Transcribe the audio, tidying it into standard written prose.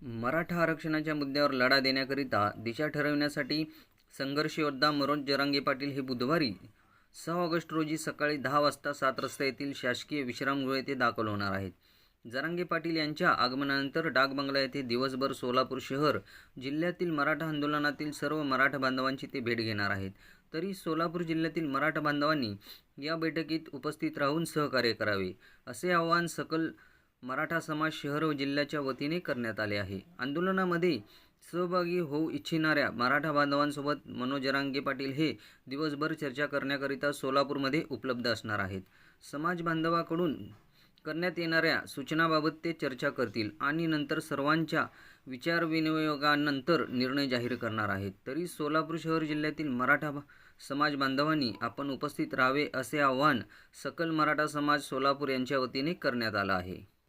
मराठा आरक्षणाच्या मुद्द्यावर लढा देण्याकरिता दिशा ठरविण्यासाठी संघर्ष योद्धा मनोज जरांगे पाटील हे बुधवारी 6 ऑगस्ट रोजी सकाळी 10 वाजता 7 रस्ता येथील शासकीय विश्रामगृह येथे दाखल होणार आहेत. जरांगे पाटील यांच्या आगमनानंतर डाकबंगला येथे दिवसभर सोलापूर शहर जिल्ह्यातील मराठा आंदोलनातील सर्व मराठा बांधवांची ते भेट घेणार आहेत. तरी सोलापूर जिल्ह्यातील मराठा बांधवांनी या बैठकीत उपस्थित राहून सहकार्य करावे असे आवाहन सकल मराठा समाज शहर व जिल्ह्याच्या वतीने करण्यात आले आहे. आंदोलनामध्ये सहभागी होऊ इच्छिणाऱ्या मराठा बांधवांसोबत मनोज जरांगे पाटील हे दिवसभर चर्चा करण्याकरिता सोलापूरमध्ये उपलब्ध असणार आहेत. समाज बांधवाकडून करण्यात येणाऱ्या सूचनाबाबत ते चर्चा करतील आणि नंतर सर्वांच्या विचारविनिमयानंतर निर्णय जाहीर करणार आहेत. तरी सोलापूर शहर जिल्ह्यातील मराठा समाज बांधवांनी आपण उपस्थित राहावे असे आवाहन सकल मराठा समाज सोलापूर यांच्या वतीने करण्यात आलं आहे.